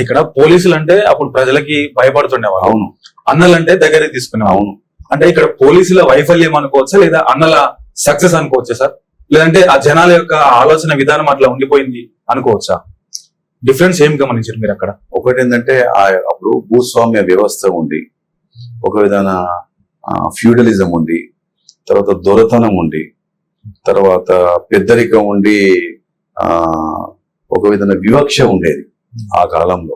ఇక్కడ పోలీసులు అంటే అప్పుడు ప్రజలకి భయపడుతుండేవాళ్ళు. అవును. అన్నలంటే దగ్గరికి తీసుకునేవాళ్ళు. అవును. అంటే ఇక్కడ పోలీసుల వైఫల్యం అనుకోవచ్చా లేదా అన్నల సక్సెస్ అనుకోవచ్చా సార్? లేదంటే ఆ జనాల యొక్క ఆలోచన విధానం అట్లా ఉండిపోయింది అనుకోవచ్చా? డిఫరెన్స్ ఏం గమనించారు మీరు అక్కడ? ఒకటి ఏంటంటే అప్పుడు భూస్వామ్య వ్యవస్థ ఉంది, ఒక విధాన ఫ్యూడలిజం ఉంది, తర్వాత దొరతనం ఉండి, తర్వాత పెద్దరికం ఉండి, ఒక విధంగా వివక్ష ఉండేది ఆ కాలంలో.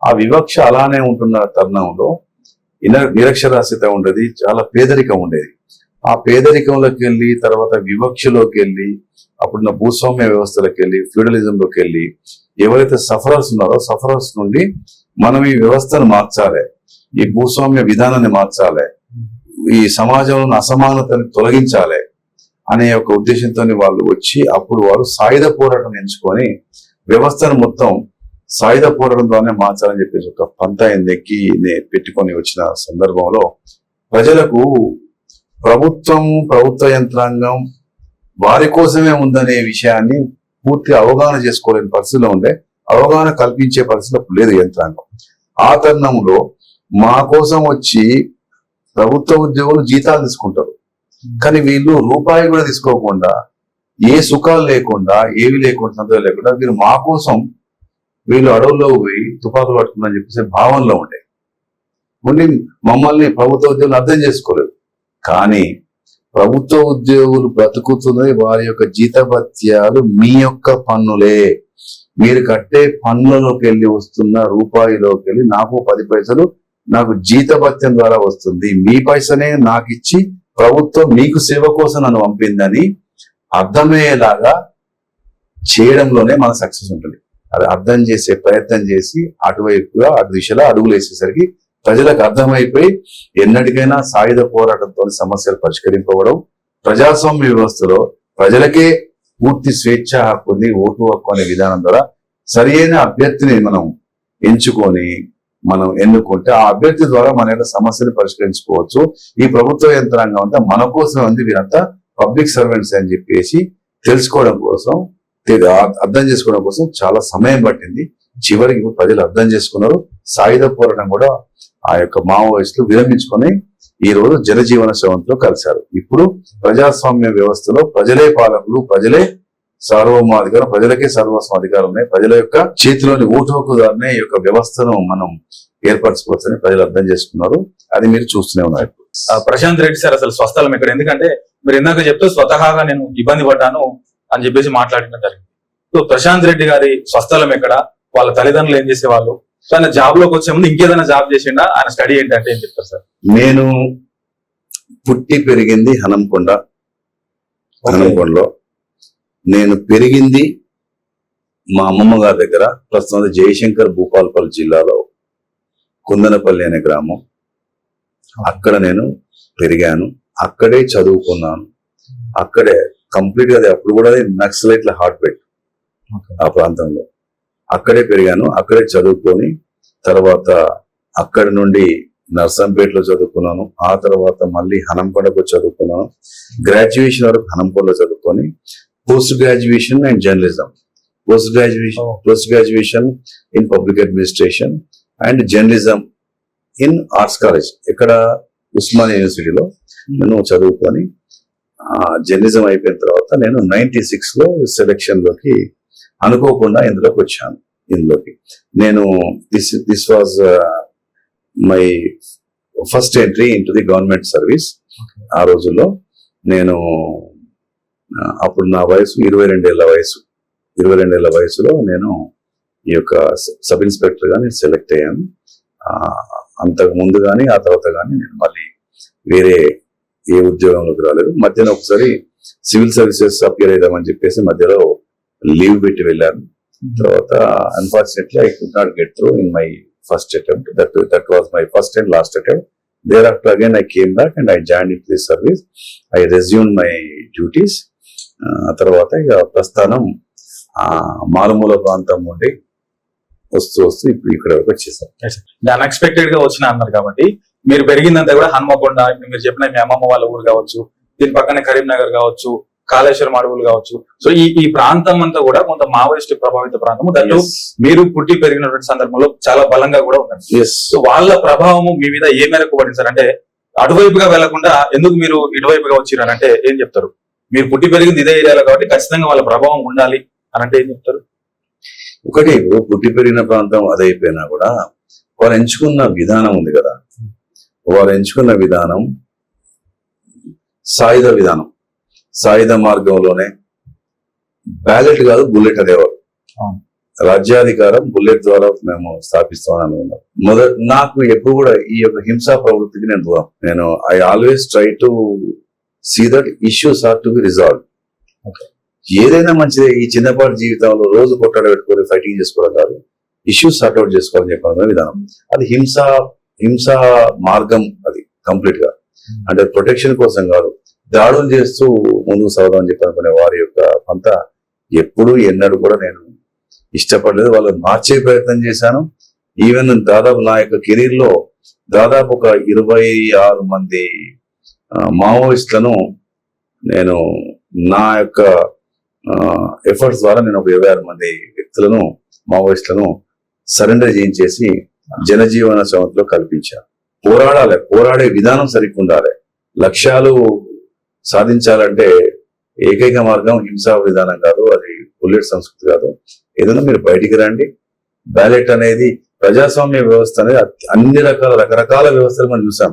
ఆ వివక్ష అలానే ఉంటున్న తరుణంలో నిరక్షరాస్యత ఉండేది, చాలా పేదరికం ఉండేది. ఆ పేదరికంలోకి వెళ్ళి తర్వాత వివక్షలోకి వెళ్ళి అప్పుడున్న భూస్వామ్య వ్యవస్థలోకి వెళ్ళి ఫ్యూడలిజంలోకి వెళ్ళి ఎవరైతే సఫరర్స్ ఉన్నారో సఫరర్స్ నుండి మనం ఈ వ్యవస్థను మార్చాలి, ఈ భూస్వామ్య విధానాన్ని మార్చాలి, ఈ సమాజంలో అసమానతని తొలగించాలి అనే ఒక ఉద్దేశంతో వాళ్ళు వచ్చి అప్పుడు వారు సాయుధ పోరాటం ఎంచుకొని వ్యవస్థను మొత్తం సాయుధ పోరాటం ద్వారానే మార్చాలని చెప్పేసి ఒక పంతాయిని నెక్కి పెట్టుకొని వచ్చిన సందర్భంలో ప్రజలకు ప్రభుత్వ యంత్రాంగం వారి కోసమే ఉందనే విషయాన్ని పూర్తిగా అవగాహన చేసుకోలేని పరిస్థితిలో ఉండే, అవగాహన కల్పించే పరిస్థితిలో లేదు యంత్రాంగం. ఆ తరుణంలో మా కోసం వచ్చి ప్రభుత్వ ఉద్యోగులు జీతాలు తీసుకుంటారు, కానీ వీళ్ళు రూపాయి కూడా తీసుకోకుండా, ఏ సుఖాలు లేకుండా, ఏవి లేకుండా, సంతోషాలు లేకుండా వీళ్ళు మా కోసం వీళ్ళు అడవుల్లో పోయి తుపాకులు పట్టుకుందని చెప్పేసి భావనలో ఉండి మమ్మల్ని ప్రభుత్వ ఉద్యోగులు అర్థం చేసుకోలేదు. కానీ ప్రభుత్వ ఉద్యోగులు బ్రతుకుతున్నది వారి యొక్క జీతభత్యాలు మీ యొక్క పన్నులే, మీరు కట్టే పన్నులలోకి వెళ్ళి వస్తున్న రూపాయిలోకి వెళ్ళి నాకు 10 పైసలు నాకు జీతభత్యం ద్వారా వస్తుంది, మీ పైసనే నాకు ఇచ్చి ప్రభుత్వం మీకు సేవ కోసం నన్ను పంపిందని అర్థమయ్యేలాగా చేయడంలోనే మన సక్సెస్ ఉంటుంది. అది అర్థం చేసే ప్రయత్నం చేసి అటువైపుగా అటు దిశలో అడుగులు వేసేసరికి ప్రజలకు అర్థమైపోయి ఎన్నటికైనా సాయుధ పోరాటంతో సమస్యలు పరిష్కరింపబడవు. ప్రజాస్వామ్య వ్యవస్థలో ప్రజలకే పూర్తి స్వేచ్ఛ హక్కు ఉంది, ఓటు హక్కు అనే విధానం ద్వారా సరియైన అభ్యర్థిని మనం ఎంచుకొని మనం ఎన్నుకుంటే ఆ అభ్యర్థి ద్వారా మన యొక్క సమస్యలు పరిష్కరించుకోవచ్చు. ఈ ప్రభుత్వ యంత్రాంగం అంతా మన కోసమే ఉంది, వీరంతా పబ్లిక్ సర్వెంట్స్ అని చెప్పేసి తెలుసుకోవడం కోసం, అర్థం చేసుకోవడం కోసం చాలా సమయం పట్టింది. చివరికి ప్రజలు అర్థం చేసుకున్నారు. సాయుధ పోరాటం కూడా ఆ యొక్క మావోయిస్టులు విరమించుకొని ఈ రోజు జనజీవన స్రవంతిలో కలిశారు. ఇప్పుడు ప్రజాస్వామ్య వ్యవస్థలో ప్రజలే పాలకులు, ప్రజలే సార్వభౌమాధికారం, ప్రజలకే సర్వస్వాధికారం ఉన్నాయి, ప్రజల యొక్క చేతిలోని ఓటు హక్కుదారునే ఈ యొక్క వ్యవస్థను మనం ఏర్పరచుకోవచ్చని ప్రజలు అర్థం చేసుకున్నారు. అది మీరు చూస్తూనే ఉన్నారు. ప్రశాంత్ రెడ్డి సార్ అసలు స్వస్థలం ఎక్కడ? ఎందుకంటే మీరు ఇందాక చెప్తే స్వతహాగా నేను ఇబ్బంది పడ్డాను అని చెప్పేసి మాట్లాడడం జరిగింది. సో ప్రశాంత్ రెడ్డి గారి స్వస్థలం ఎక్కడ? వాళ్ళ తల్లిదండ్రులు ఏం చేసేవాళ్ళు? ఆయన జాబ్ లోకి వచ్చే ముందు ఇంకేదైనా జాబ్ చేసిండా? ఆయన స్టడీ ఏంటంటే ఏం చెప్తారు సార్? నేను పుట్టి పెరిగింది హనంకొండలో. నేను పెరిగింది మా అమ్మమ్మ గారి దగ్గర, ప్రస్తుతం జయశంకర్ భూపాలపల్లి జిల్లాలో కుందనపల్లి అనే గ్రామం. అక్కడ నేను పెరిగాను, అక్కడే చదువుకున్నాను. అక్కడే కంప్లీట్ గా అప్పుడు కూడా నక్సలైట్ల హార్ట్ బీట్ ఆ ప్రాంతంలో. అక్కడే పెరిగాను, అక్కడే చదువుకొని తర్వాత అక్కడి నుండి నర్సంపేటలో చదువుకున్నాను. ఆ తర్వాత మళ్ళీ హనంకొండకు చదువుకున్నాను. గ్రాడ్యుయేషన్ వరకు హనంకొండలో చదువుకొని post graduation and journalism, post graduation in public administration and journalism in arts college ఇక్కడ ఉస్మానియా యూనివర్సిటీలో నేను చదువుకొని జర్నలిజం అయిపోయిన తర్వాత నేను 96 లో సెలక్షన్ లోకి అనుకోకుండా ఇందులోకి వచ్చాను. నేను this was my first entry in to the government service. ఆ రోజుల్లో నేను అప్పుడు నా వయసు 22 ఏళ్ల వయసు. 22 ఏళ్ల వయసులో నేను ఈ యొక్క సబ్ ఇన్స్పెక్టర్ గా నేను సెలెక్ట్ అయ్యాను. అంతకు ముందు కానీ ఆ తర్వాత కానీ నేను మళ్ళీ వేరే ఏ ఉద్యోగంలోకి రాలేదు. మధ్యలో ఒకసారి సివిల్ సర్వీసెస్ అపియర్ అయిదామని చెప్పేసి మధ్యలో లీవ్ పెట్టి వెళ్ళాను. తర్వాత unfortunately I could not get through in my first attempt. That was my first and last attempt. Thereafter again I came back and I joined into this service. I resumed my duties. తర్వాత ఇక ప్రస్థానం మారుమూల ప్రాంతం నుండి వస్తూ ఇప్పుడు ఇక్కడ వరకు వచ్చేసారు. అన్ఎక్స్పెక్టెడ్ గా వచ్చిన అన్నారు కాబట్టి మీరు పెరిగిందంతా కూడా హన్మకొండ, మీరు చెప్పిన మీ అమ్మమ్మ వాళ్ళ ఊరు కావచ్చు, దీని పక్కనే కరీంనగర్ కావచ్చు, కాళేశ్వరం అడవులు కావచ్చు. సో ఈ ప్రాంతం అంతా కూడా కొంత మావోయిస్ట్ ప్రభావిత ప్రాంతము. దాంట్లో మీరు పుట్టి పెరిగినటువంటి సందర్భంలో చాలా బలంగా కూడా ఉన్నారు. సో వాళ్ళ ప్రభావము మీ మీద ఏ మేరకు పడింది సార్? అంటే అటువైపుగా వెళ్లకుండా ఎందుకు మీరు ఇటువైపుగా వచ్చినారంటే ఏం చెప్తారు? మీరు పుట్టి పెరిగింది ఇదే ఏరియాలో కాబట్టి ఖచ్చితంగా వాళ్ళ ప్రభావం ఉండాలి అని అంటే ఏం చెప్తారు? ఒకటి, ఇప్పుడు పుట్టి పెరిగిన ప్రాంతం అదైపోయినా కూడా వారు ఎంచుకున్న విధానం ఉంది కదా, వారు ఎంచుకున్న విధానం సాయుధ విధానం. సాయుధ మార్గంలోనే బ్యాలెట్ కాదు బుల్లెట్ అనేవారు. రాజ్యాధికారం బుల్లెట్ ద్వారా మేము స్థాపిస్తామని అనుకున్నాం. నాకు ఎప్పుడు కూడా ఈ యొక్క హింసా ప్రవృత్తికి నేను దూరం. I always try to see that issues are to be resolve. ఏదైనా మంచిదే, ఈ చిన్నపాటి జీవితంలో రోజు కొట్టాడ పెట్టుకొని ఫైటింగ్ చేసుకోవడం కాదు, ఇష్యూస్ సార్ట్అవుట్ చేసుకోవాలని చెప్పడం విధానం. అది హింసా మార్గం, అది కంప్లీట్ గా. అంటే ప్రొటెక్షన్ కోసం కాదు, దాడులు చేస్తూ ముందుకు సాగుదామని చెప్పి అనుకునే వారి యొక్క పంత ఎప్పుడు ఎన్నడూ కూడా నేను ఇష్టపడలేదు. వాళ్ళని మార్చే ప్రయత్నం చేశాను. ఈవెన్ దాదాపు నా యొక్క కెరీర్ లో దాదాపు ఒక 26 మంది మావోయిస్టులను నేను నా యొక్క ఎఫర్ట్స్ ద్వారా నేను ఒక 26 మంది వ్యక్తులను మావోయిస్టులను సరెండర్ చేయించేసి జనజీవన స్రవంతిలో కల్పించాను. పోరాడాలి, పోరాడే విధానం సరిగ్గా ఉండాలి. లక్ష్యాలు సాధించాలంటే ఏకైక మార్గం హింసా విధానం కాదు, అది బుల్లెట్ సంస్కృతి కాదు. ఏదైనా మీరు బయటికి రండి. బ్యాలెట్ అనేది ప్రజాస్వామ్య వ్యవస్థ అనేది అన్ని రకరకాల వ్యవస్థలు మనం చూసాం.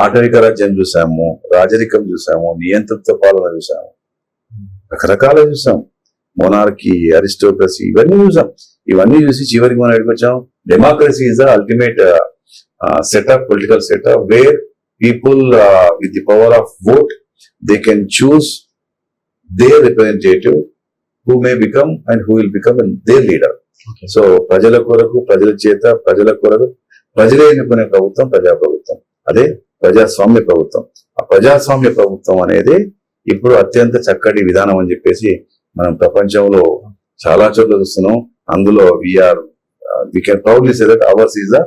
ఆటవిక రాజ్యం చూసాము, రాజరికం చూసాము, నియంతృత్వ పాలన చూసాము, రకరకాల చూసాం. మొనార్కీ, అరిస్టోక్రసీ, ఇవన్నీ చూసాం. ఇవన్నీ చూసి చివరికి మనం ఎక్కడికి వచ్చాం? Democracy is the ultimate setup, political setup, where people with the power of vote they can choose their representative who may become and who will become their leader. So ప్రజల కొరకు, ప్రజల చేత, ప్రజల కొరకు ప్రజలే ఎన్నుకునే ప్రభుత్వం ప్రజాప్రభుత్వం. అదే ప్రజాస్వామ్య ప్రభుత్వం. ఆ ప్రజాస్వామ్య ప్రభుత్వం అనేది ఇప్పుడు అత్యంత చక్కటి విధానం అని చెప్పేసి మనం ప్రపంచంలో చాలా చోట్ల చూస్తున్నాం. అందులో we can proudly say that ours is the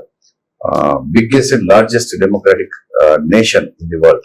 biggest and largest democratic nation in the world.